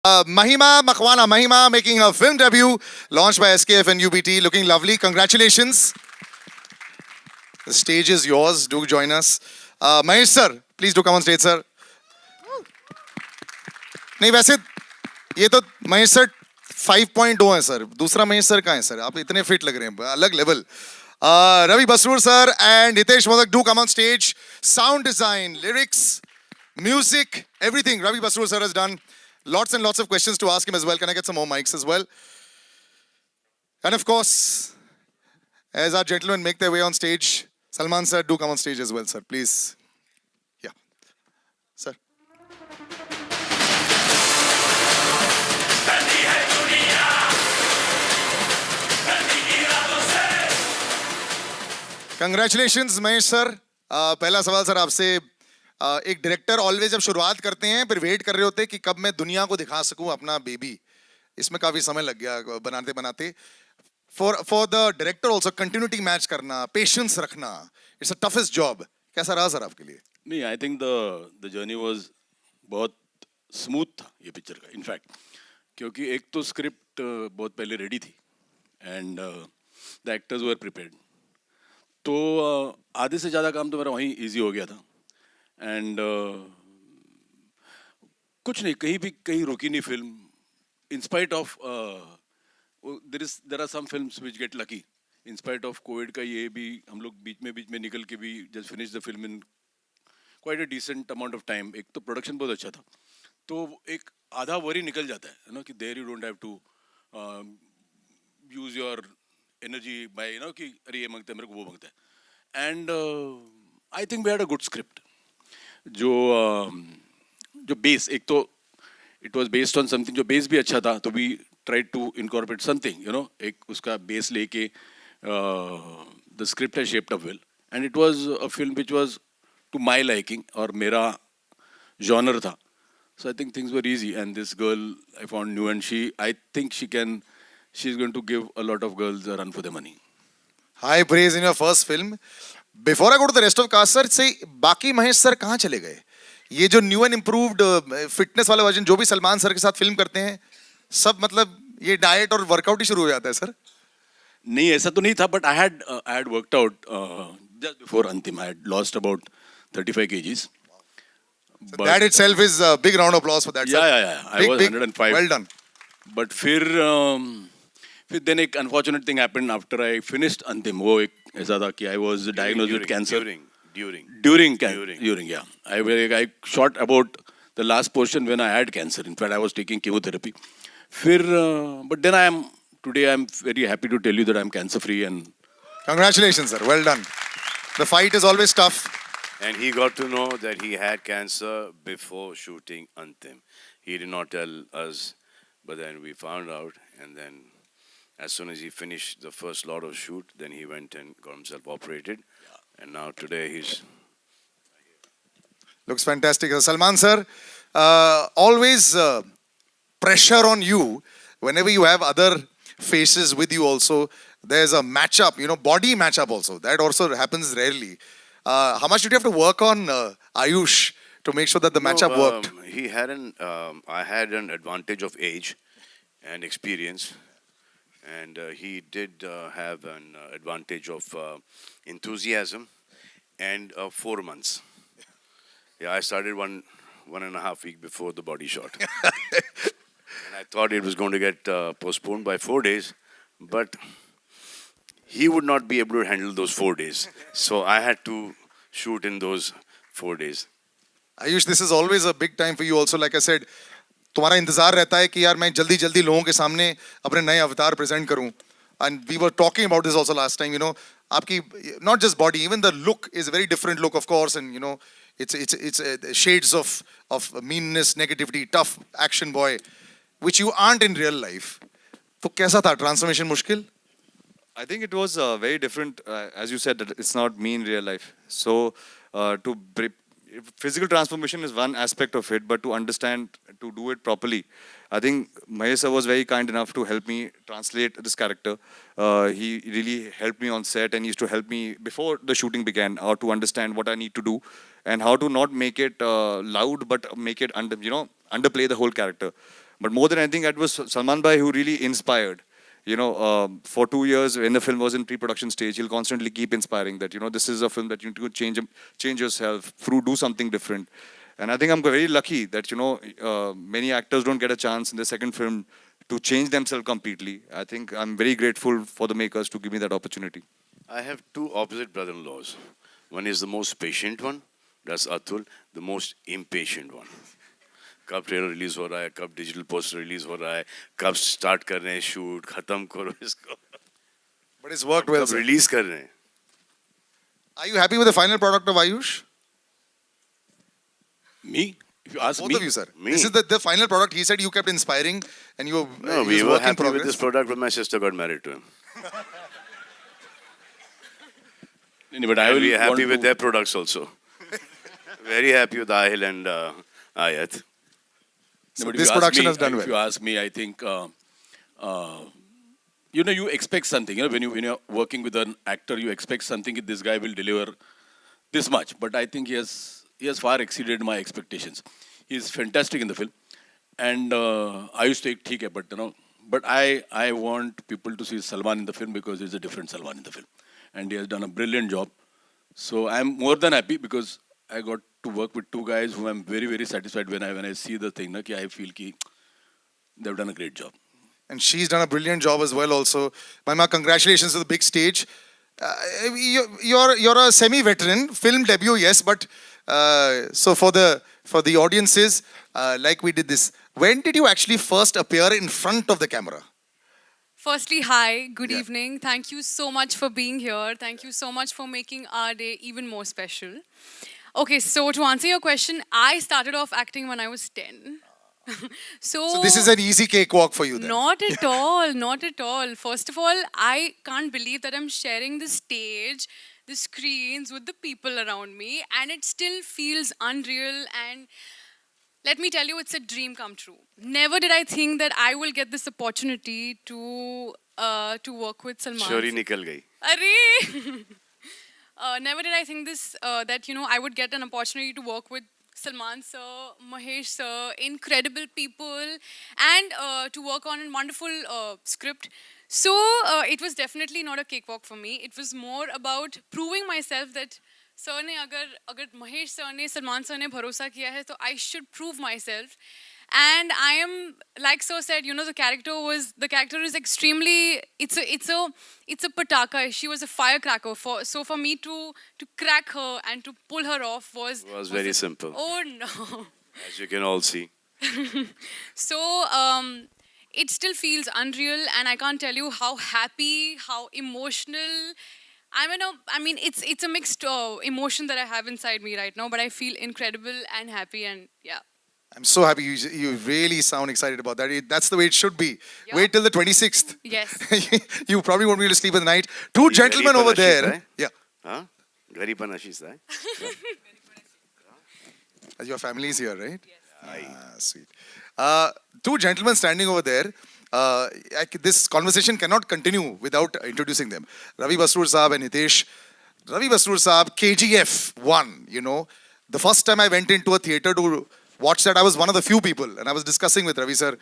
Mahima Makwana, Mahima making her film debut, launched by SKF and UBT, looking lovely. Congratulations. The stage is yours. Do join us. Mahesh sir, please do come on stage, sir. नहीं वैसे ये तो Mahesh sir 5.0 है sir. दूसरा Mahesh sir कहाँ है sir? आप इतने फिट लग रहे हैं, अलग level. Ravi Basrur sir and Hitesh Modak do come on stage. Sound design, lyrics, music, everything Ravi Basrur sir has done. Lots and lots of questions to ask him as well. Can I get some more mics as well? And of course, as our gentlemen make their way on stage, Salman sir, do come on stage as well, sir, please. Yeah. Sir. Congratulations, Mahesh sir. पहला सवाल sir आपसे. एक director always जब शुरुआत करते हैं फिर wait कर रहे होते हैं कि कब मैं दुनिया को दिखा सकूं अपना बेबी. इसमें काफी समय लग गया बनाते बनाते. For the director also continuity match करना, पेशेंस रखना, इट्स अ टफेस्ट जॉब. कैसा रहा सर आपके लिए? नहीं, I think the journey was बहुत स्मूथ था ये पिक्चर का. इनफैक्ट क्योंकि एक तो स्क्रिप्ट बहुत पहले रेडी थी and the actors were prepared. तो आधे से ज़्यादा काम तो मेरा वहीं इजी हो गया था. एंड कुछ नहीं, कहीं रुकी नहीं फिल्म. In spite of there are some films which get lucky. In spite of COVID का ये भी हम लोग बीच में निकल के भी just finish the film in quite a decent amount of time. एक तो प्रोडक्शन बहुत अच्छा था, तो एक आधा वरी निकल जाता है ना, कि there you don't have to use your energy by कि अरे ये मांगता है मेरे को, वो मांगता है. And I think we had a good script. जो बेस, एक तो it was based on something, जो बेस भी अच्छा था, तो we try to incorporate something एक उसका बेस लेके the script has shaped up well and it was a film which was to my liking और मेरा जॉनर था. So I think things were easy, and this girl I found new, and I think she's going to give a lot of girls a run for their money. High praise in your first film. Before I go to the rest of cast, sir, say बाकी Mahesh sir कहाँ चले गए? ये जो new and improved fitness वाला version जो भी Salman sir के साथ फिल्म करते हैं, सब मतलब ये डाइट और वर्कआउट ही शुरू हो जाता है सर? नहीं, ऐसा तो नहीं था, but I had worked out just before Antim. I had lost about 35 kgs. So that itself is a big round of applause for that, sir. Yeah. I was 105. Well done. But फिर then एक unfortunate thing happened after I finished Antim. वो एक ऐसा था कि I was diagnosed with cancer. During, yeah. I shot about the last portion when I had cancer. In fact, I was taking chemotherapy. But then today I'm very happy to tell you that I'm cancer free and. Congratulations, sir. Well done. The fight is always tough. And he got to know that he had cancer before shooting Antim. He did not tell us, but then we found out. And then as soon as he finished the first lot of shoot, then he went and got himself operated. And now today he's... Looks fantastic. Salman sir, always pressure on you whenever you have other faces with you also. There's a matchup, body matchup also. That also happens rarely. How much did you have to work on Ayush to make sure that the matchup worked? I had an advantage of age and experience, and he did have an advantage of enthusiasm and 4 months. Yeah, I started one and a half week before the body shot. And I thought it was going to get postponed by 4 days, but he would not be able to handle those 4 days. So I had to shoot in those 4 days. Ayush, this is always a big time for you also. Like I said, तुम्हारा इंतजार रहता है कि यार मैं जल्दी लोगों के सामने अपने नए अवतार प्रेजेंट करूं. And we were talking about this also last time, आपकी not just body, even the look is a very different look, of course, and it's shades of meanness, negativity, tough action boy, which you aren't in real life. तो कैसा था transformation? मुश्किल? I think it was very different. As you said, that it's not me in real life. So physical transformation is one aspect of it, but to understand, to do it properly, I think Mahesh sir was very kind enough to help me translate this character. He really helped me on set and used to help me before the shooting began, or to understand what I need to do and how to not make it loud, but make it underplay the whole character. But more than anything, it was Salman Bhai who really inspired. You know, for 2 years when the film was in pre-production stage, he'll constantly keep inspiring that, you know, this is a film that you need to change yourself, through do something different. And I think I'm very lucky that, you know, many actors don't get a chance in the second film to change themselves completely. I think I'm very grateful for the makers to give me that opportunity. I have two opposite brother-in-laws. One is the most patient one, that's Atul, the most impatient one. कब trailer release हो रहा है, कब digital poster release हो रहा है, कब start कर रहे हैं शूट, खत्म करो इसको, But it's worked well, कब sir. रिलीज कर रहे हैं. Are you happy with the final product of Ayush? Me? If you ask Both me, of you, sir. Me? This is the final product. He said you kept inspiring and you No, he we was were work in happy with progress. this product when my sister got married to him. no, but I And will we are happy want with to- their products also. Very happy with Ahil and Ayat. So No, but if this you ask production me- has done If well. you ask me, I think, you know, you expect something. You know, when you're working with an actor, you expect something. This guy will deliver this much. But I think he has far exceeded my expectations. He is fantastic in the film, and I used to take it, but you know, but I want people to see Salman in the film because there's a different Salman in the film, and he has done a brilliant job. So I'm more than happy because I got to work with two guys whom I'm very, very satisfied when I see the thing. Na, ki I feel ki they've done a great job. And she's done a brilliant job as well also. Maima, congratulations to the big stage. You're a semi-veteran, film debut, yes, but so for the audiences, like we did this, when did you actually first appear in front of the camera? Firstly, hi, good Yeah. evening. Thank you so much for being here. Thank you so much for making our day even more special. Okay, so to answer your question, I started off acting when I was 10. So this is an easy cakewalk for you then. Not at all, not at all. First of all, I can't believe that I'm sharing the stage, the screens with the people around me, and it still feels unreal. And let me tell you, it's a dream come true. Never did I think that I will get this opportunity to work with Salman. Shori nikal gayi. Arey! Never did I think that I would get an opportunity to work with Salman sir, Mahesh sir, incredible people, and to work on a wonderful script. So it was definitely not a cakewalk for me. It was more about proving myself that sir ने अगर Mahesh sir ने Salman sir ने भरोसा किया है, तो I should prove myself. And I am, like sir said, the character is extremely, it's a pataka. She was a firecracker. So for me to crack her and to pull her off was very simple. Oh no. As you can all see. So it still feels unreal, and I can't tell you how happy, how emotional. It's a mixed emotion that I have inside me right now, but I feel incredible and happy, and yeah. I'm so happy you really sound excited about that. That's the way it should be. Yeah. Wait till the 26th. Yes. You probably won't be able to sleep at night. Two gentlemen over there. Yeah. Huh? Garipana she's there. Your family is here, right? Yes. Sweet. Two gentlemen standing over there. This conversation cannot continue without introducing them. Ravi Basrur Saab and Hitesh. Ravi Basrur Saab, KGF 1, The first time I went into a theatre to watch that, I was one of the few people. And I was discussing with Ravi sir.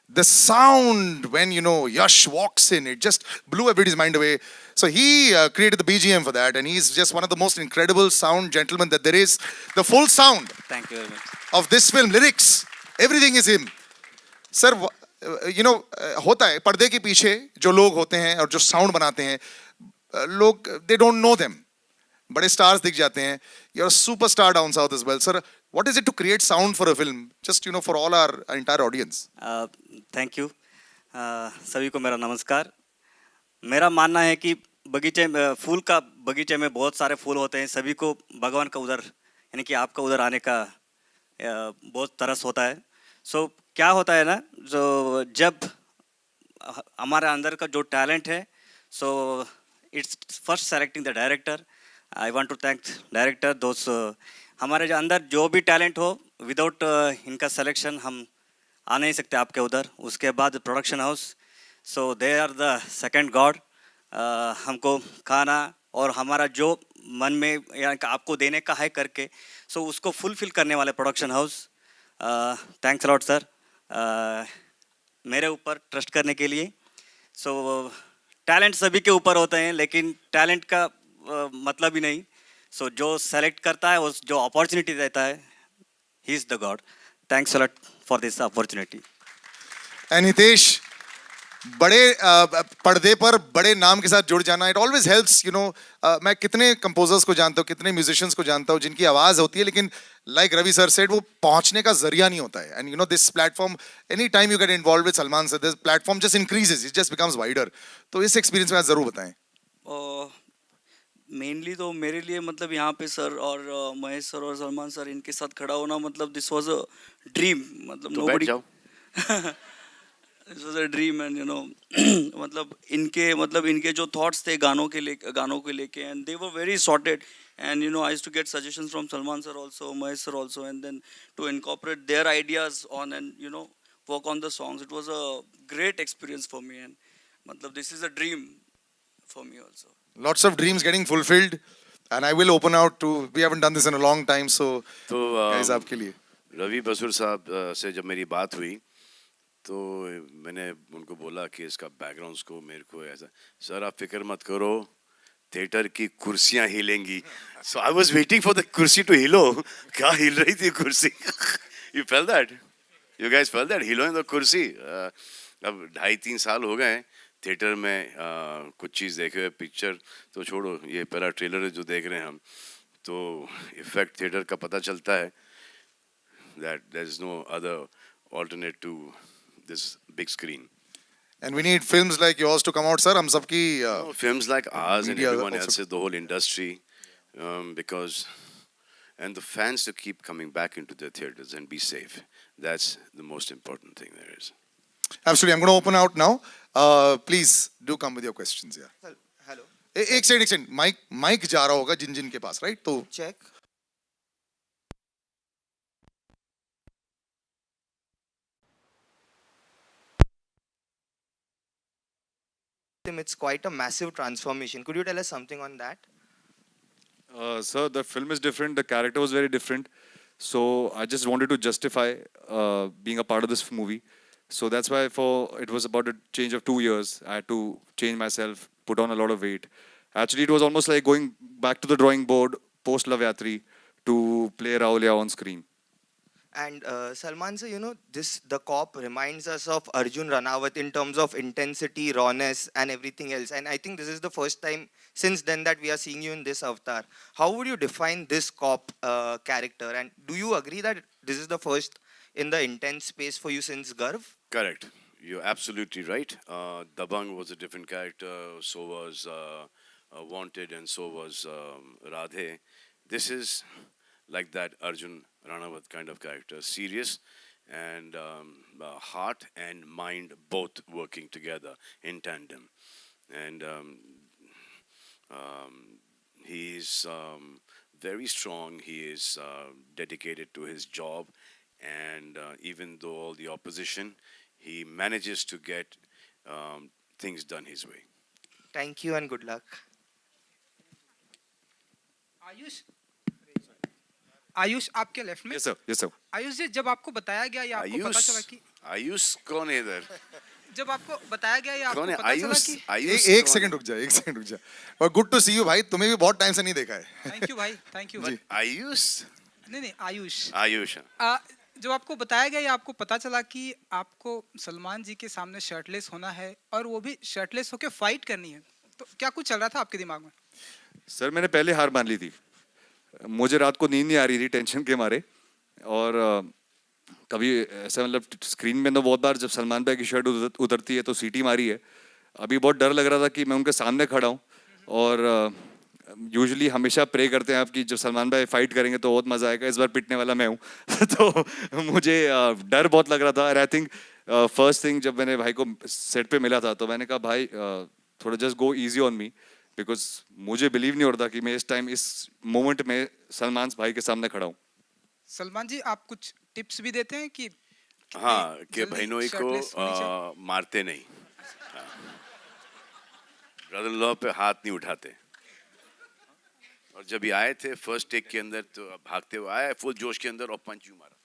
The sound when, Yash walks in, it just blew everybody's mind away. So he created the BGM for that. And he's just one of the most incredible sound gentlemen that there is. The full sound Thank you very much. of this film, lyrics, everything is him. Sir, होता है पर्दे के पीछे जो लोग होते हैं और जो साउंड बनाते हैं, लोग they don't know them. बड़े stars दिख जाते हैं. You're a superstar down south as well. Sir, what is it to create sound for a film? Just, for all our entire audience. Thank you सभी को मेरा नमस्कार. मेरा मानना है कि बगीचे में बहुत सारे फूल होते हैं. सभी को भगवान का उधर यानी कि आपका उधर आने का बहुत तरस होता है. सो क्या होता है ना, जो जब हमारे अंदर का जो टैलेंट है, so it's first selecting the director. I want to thank director. दोस्त हमारे जो अंदर जो भी टैलेंट हो, विदाउट इनका सिलेक्शन हम आ नहीं सकते आपके उधर. उसके बाद production house, so they are the second god. हमको खाना और हमारा जो मन में यानी कि आपको देने का है करके, सो उसको फुलफिल करने वाले production house. Thanks a lot sir. मेरे ऊपर ट्रस्ट करने के लिए। सो टैलेंट सभी के ऊपर होते हैं, लेकिन टैलेंट का मतलब ही नहीं। सो जो सेलेक्ट करता है, उस जो अपॉर्चुनिटी देता है, he is the God. Thanks a lot for this opportunity. And Hitesh, बड़े पर्दे पर बड़े नाम के साथ जुड़ जाना, it always helps, you know. मैं कितने कंपोजर्स को जानता हूँ, कितने म्यूजिशियंस को जानता हूँ जिनकी आवाज होती है, लेकिन लाइक रवि सर सेड, वो पहुंचने का जरिया नहीं होता है। And you no this platform, any time you get involve with Salman sir, this platform just increases, it just becomes wider. तो इस एक्सपीरियंस में आप जरूर बताएं। मेनली तो मेरे लिए मतलब यहाँ पे सर और महेश सर और सलमान सर इनके साथ खड़ा होना, मतलब दिस वाज अ ड्रीम। मतलब तो बैठ जाओ। This was a dream and you know मतलब इनके जो थॉट्स थे गानों के लेके, and they were very sorted. And you know I used to get suggestions from Salman sir also, Mahesh sir also, and then to incorporate their ideas on and you know work on the songs. It was a great experience for me, and मतलब this is a dream for me also. Lots of dreams getting fulfilled, and I will open out to, we haven't done this in a long time, so तो guys, आपके लिए रवि बसूर साहब से जब मेरी बात हुई तो मैंने उनको बोला कि इसका बैकग्राउंड को मेरे को ऐसा, सर आप फिक्र मत करो, थिएटर की कुर्सियां हिलेंगी। So I was waiting for the कुर्सी टू हिलो। क्या हिल रही थी कुर्सी? You felt that? You guys felt that हिलोइंग द कुर्सी? अब 2.5-3 साल हो गए थिएटर में कुछ चीज़ देखे हुए, पिक्चर तो छोड़ो, ये पहला ट्रेलर है जो देख रहे हैं हम, तो इफेक्ट थिएटर का पता चलता है that there is no other alternate to this big screen. and we need films like yours to come out, sir. हम सबकी No, films like ours and media everyone also- else's, the whole industry, because and the fans to keep coming back into the theaters and be safe. That's the most important thing there is. absolutely, I'm going to open out now. Please do come with your questions. Yeah. Hello एक second, mic जा रहा होगा जिन जिन के पास, right? तो check. It's quite a massive transformation. Could you tell us something on that? Sir, the film is different. The character was very different. So I just wanted to justify being a part of this movie. So that's why it was about a change of 2 years. I had to change myself, put on a lot of weight. Actually, it was almost like going back to the drawing board post Love Yatri to play Raulia on screen. And Salman sir, you know, the cop reminds us of Arjun Ranawat in terms of intensity, rawness, and everything else. And I think this is the first time since then that we are seeing you in this avatar. How would you define this cop character? And do you agree that this is the first in the intense space for you since Garv? Correct. You're absolutely right. Dabang was a different character. So was Wanted, and so was Radhe. This is like that Arjun Ranawat kind of character, serious and heart and mind both working together in tandem. And he's very strong. He is dedicated to his job, and even though all the opposition, he manages to get things done his way. Thank you and good luck. Ayush आपके left में। Yes, sir. Yes, sir. Ayush जी, जब आपको बताया गया या आपको पता चला कि आयुष कौन है इधर? जब आपको बताया गया या आपको कौन है पता चला आयुष? कि आयुष एक कौन सेकंड रुक जा, एक सेकंड रुक जा। और गुड टू सी यू भाई, तुम्हें भी बहुत टाइम से नहीं देखा है। थैंक यू भाई, थैंक यू। है? आयुष? नहीं आयुष। आयुष। जब आपको बताया गया या आपको पता चला कि आपको सलमान जी के सामने शर्टलेस होना है और वो भी शर्टलेस होके फाइट करनी है, तो क्या कुछ चल रहा था आपके दिमाग में? सर मैंने पहले हार मान ली थी। मुझे रात को नींद नहीं आ रही थी टेंशन के मारे। और कभी ऐसा मतलब स्क्रीन में तो बहुत बार जब सलमान भाई की शर्ट उतरती है तो सीटी मारी है। अभी बहुत डर लग रहा था कि मैं उनके सामने खड़ा हूँ। और यूजुअली हमेशा प्रे करते हैं आप कि जब सलमान भाई फाइट करेंगे तो बहुत मज़ा आएगा। इस बार पिटने वाला मैं हूँ। तो मुझे डर बहुत लग रहा था। और आई थिंक फर्स्ट थिंग जब मैंने भाई को सेट पे मिला था तो मैंने कहा भाई थोड़ा just go easy on me, because मुझे बिलीव नहीं हो रहा था कि मैं इस टाइम इस मोमेंट में सलमान भाई के सामने खड़ा हूँ। सलमान जी, आप कुछ टिप्स भी देते हैं कि हाँ, कि जल्दी बहनों shirtless होनी चाहिए? को मारते नहीं, ब्रदर इन लॉ पे हाथ नहीं उठाते। और जब ये आए थे फर्स्ट टेक के अंदर तो भागते हुए आए फुल जोश के अंदर और पंच यू मारा।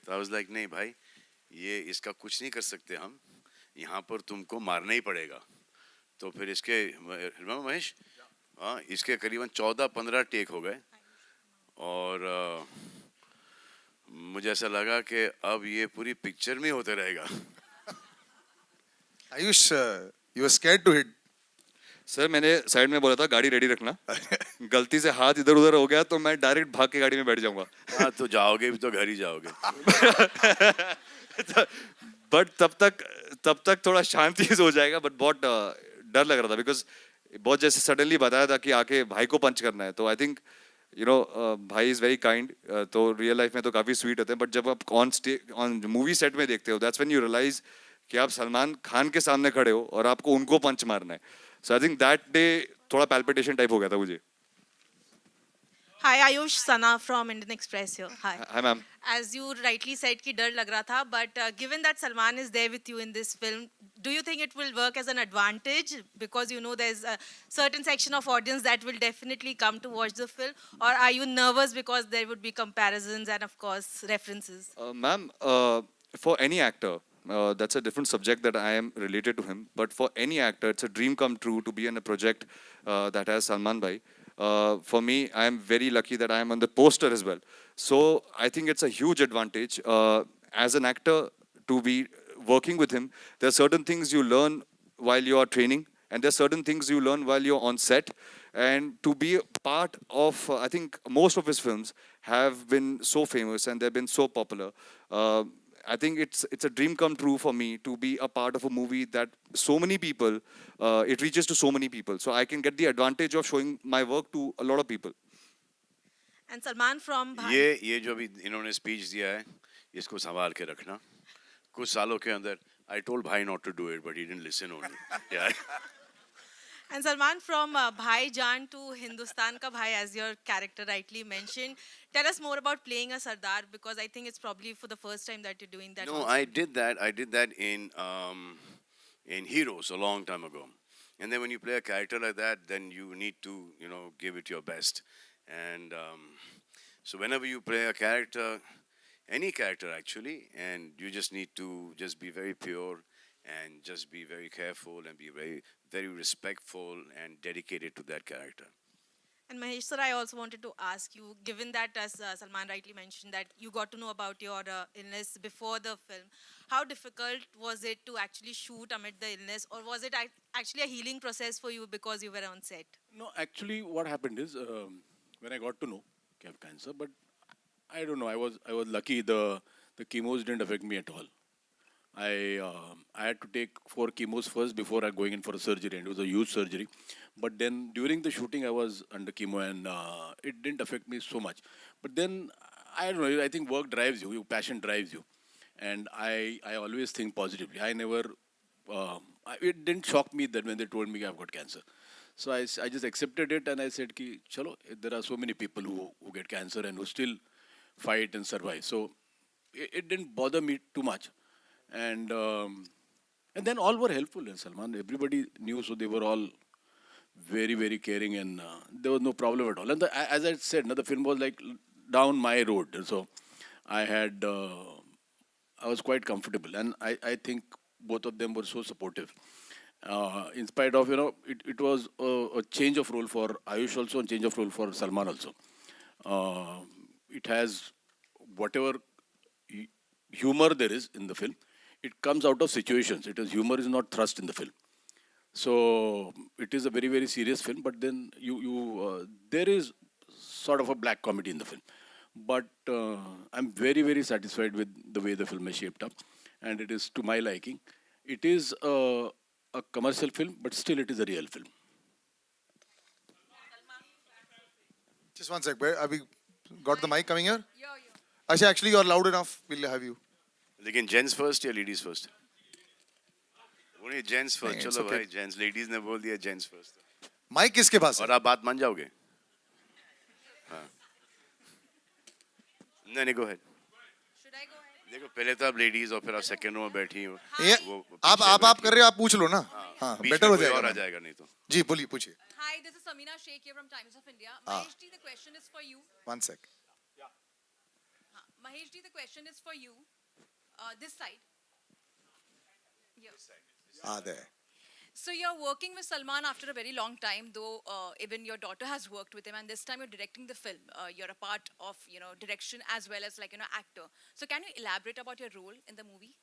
तो आई वाज लाइक नहीं भाई, ये इसका कुछ नहीं कर सकते हम, यहाँ पर तुमको मारना ही पड़ेगा. तो फिर इसके रिमेंबर महेश, हाँ, इसके करीबन 14-15 टेक हो गए और मुझे ऐसा लगा कि अब ये पूरी पिक्चर में होते रहेगा. Ayush, you were scared to hit. Sir मैंने साइड में बोला था गाड़ी रेडी रखना. गलती से हाथ इधर उधर हो गया तो मैं डायरेक्ट भाग के गाड़ी में बैठ जाऊंगा. हाँ, तो जाओगे भी तो घर ही जाओगे. बट तब तक थोड़ा शांति से हो जाएगा. बट बहुत डर लग रहा था बिकॉज बहुत जैसे सडनली बताया था कि आके भाई को पंच करना है. तो आई थिंक भाई इज वेरी काइंड. तो रियल लाइफ में तो काफी स्वीट होते हैं बट जब आप ऑन मूवी सेट में देखते हो दैट्स व्हेन यू रियलाइज कि आप सलमान खान के सामने खड़े हो और आपको उनको पंच मारना है. सो आई थिंक दैट डे थोड़ा पैल्पिटेशन टाइप हो गया था मुझे. Hi, Ayush, Sana from Indian Express here. Hi. Hi ma'am. As you rightly said कि डर लग रहा था, but given that Salman is there with you in this film, do you think it will work as an advantage because you know there's a certain section of audience that will definitely come to watch the film, or are you nervous because there would be comparisons and of course references? Ma'am, for any actor, that's a different subject that I am related to him. But for any actor, it's a dream come true to be in a project that has Salman Bhai. For me, I am very lucky that I am on the poster as well. So I think it's a huge advantage as an actor to be working with him. There are certain things you learn while you are training, and there are certain things you learn while you're on set. And to be part of, I think most of his films have been so famous and they've been so popular. I think it's a dream come true for me to be a part of a movie that so many people, it reaches to so many people. So I can get the advantage of showing my work to a lot of people. And Salman from Bhai. ये जो अभी इन्होंने speech दिया है, इसको संभाल के रखना. कुछ सालों के अंदर I told Bhai not to do it, but he didn't listen only. Yeah. And Salman, from Bhai Jaan to Hindustan Ka Bhai, as your character rightly mentioned, tell us more about playing a Sardar, because I think it's probably for the first time that you're doing that. No, also. I did that in Heroes a long time ago. And then when you play a character like that, then you need to, give it your best. And so whenever you play a character, any character actually, and you just need to just be very pure and just be very careful and be very, very respectful and dedicated to that character. And Mahesh sir, I also wanted to ask you, given that as Salman rightly mentioned that you got to know about your illness before the film, how difficult was it to actually shoot amid the illness, or was it actually a healing process for you because you were on set? No, actually, what happened is when I got to know I have cancer, but I don't know. I was lucky. The chemos didn't affect me at all. I had to take 4 chemos first before going in for a surgery, and it was a huge surgery. But then during the shooting, I was under chemo, and it didn't affect me so much. But then I don't know. I think work drives you. Your passion drives you, and I always think positively. I never. It didn't shock me that when they told me I've got cancer. So I just accepted it, and I said, "Ki chalo, there are so many people who get cancer and who still fight and survive." So it didn't bother me too much. And then all were helpful in Salman. Everybody knew, so they were all very, very caring, and there was no problem at all. And as I said, the film was like down my road, so I was quite comfortable, and I think both of them were so supportive. In spite of, it was a change of role for Ayush also, and change of role for Salman also. It has whatever humor there is in the film. It comes out of situations. Humor is not thrust in the film. So it is a very, very serious film, but then there is sort of a black comedy in the film. But I'm very, very satisfied with the way the film is shaped up, and it is to my liking. It is a commercial film, but still it is a real film. Just one sec. Have we got the mic coming here? Yeah. Actually, you're loud enough. We'll have you. लेकिन gents first या ladies first? बोलिए gents first. it's चलो okay. भाई, gents, ladies ने बोल दिया gents first. Mic किसके पास है? और आप बात मान जाओगे? हाँ. नहीं, go ahead. Should I go ahead? देखो, पहले तो आप लेडीज और फिर आप सेकंड रो में बैठी हो. ये आप कर रहे हो, आप पूछ लो ना. हाँ, बेटर हो जाएगा. और आ जाएगा नहीं तो. जी बोलिए, पूछिए. Hi, this is Samina Sheikh here from Times of India. Mahesh ji, the question is for you. One sec. Mahesh ji, the question is for you. This side. Yeah. there. So you're working with Salman after a very long time, though even your daughter has worked with him, and this time you're directing the film. You're a part of direction as well as actor. So can you elaborate about your role in the movie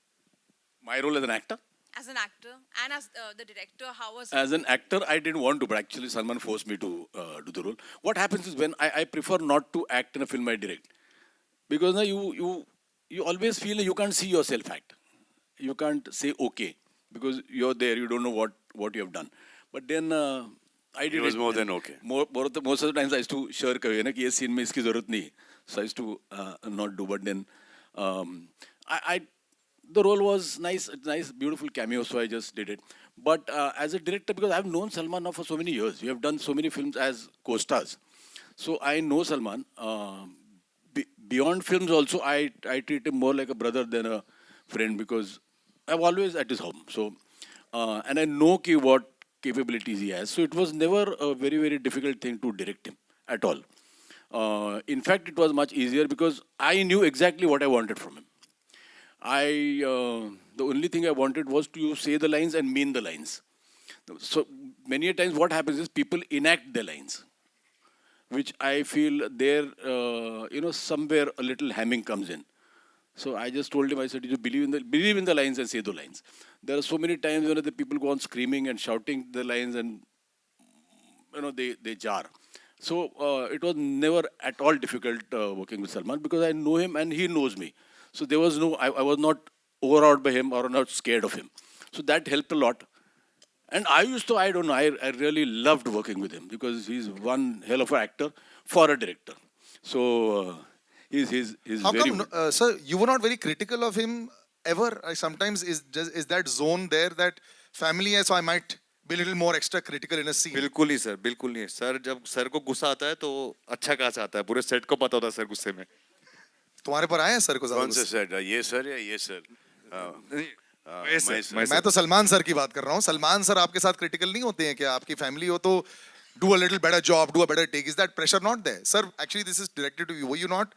My role as an actor? as an actor and as the director? How was As an actor, I didn't want to, but actually Salman forced me to do the role. What happens is when I prefer not to act in a film I direct, because now you always feel you can't see yourself act. You can't say okay because you're there. You don't know what you have done. But then I did. It was more and than okay. Most of the times I used to shirk away. Na, कि ये scene में इसकी ज़रूरत नहीं. So I used to not do. But then I the role was nice. It's nice, beautiful cameo. So I just did it. But as a director, because I've known Salman now for so many years, we have done so many films as co-stars. So I know Salman. Beyond films also, I treat him more like a brother than a friend because I'm always at his home. So, and I know what capabilities he has. So it was never a very, very difficult thing to direct him at all. In fact, it was much easier because I knew exactly what I wanted from him. The only thing I wanted was to say the lines and mean the lines. So many a times what happens is people enact the lines, which I feel there, somewhere a little hamming comes in. So I just told him, I said, you believe in the lines and say the lines. There are so many times the people go on screaming and shouting the lines and they jar. So it was never at all difficult working with Salman because I know him and he knows me. So there was I was not overawed by him or not scared of him. So that helped a lot. And I really loved working with him because he's one hell of an actor for a director. So he's How very come, good. sir, you were not very critical of him ever? Sometimes is that zone there that family है, so I might be a little more extra critical in a scene. बिल्कुल ही sir, बिल्कुल नहीं. Sir जब sir को गुस्सा आता है तो अच्छा खासा आता है. पूरे सेट को पता होता है सर गुस्से में. तुम्हारे पर आए हैं सर को ज्यादा कौन सा गुस्सा? सर? ये सर या ये सर? मैं तो सलमान सर की बात कर रहा हूँ. सलमान सर आपके साथ क्रिटिकल नहीं होते हैं क्या? आपकी फैमिली हो तो do a little better job, do a better take. Is that pressure not there? Sir, actually this is directed to you. Were you not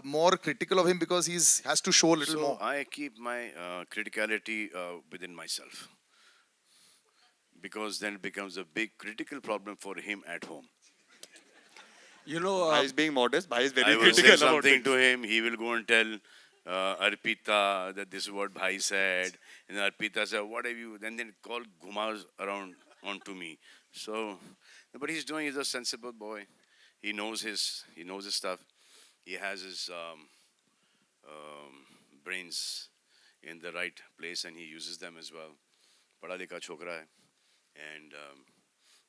more critical of him because has to show a little more? I keep my criticality within myself because then it becomes a big critical problem for him at home. Bhai is being modest. Bhai is very I will say critical about something it. to him, he will go and tell Arpita that this is what Bhai said, and Arpita said, what have you, then call Gumas around onto me. So, but he's a sensible boy. He knows his stuff. He has his brains in the right place and he uses them as well. Padha likha chokra hai and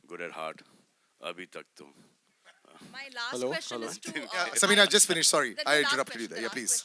good at heart. Abhi tak to. My last question is to Sabina, just finish. Sorry, the I last interrupted you question, there. the Yeah, last please. question.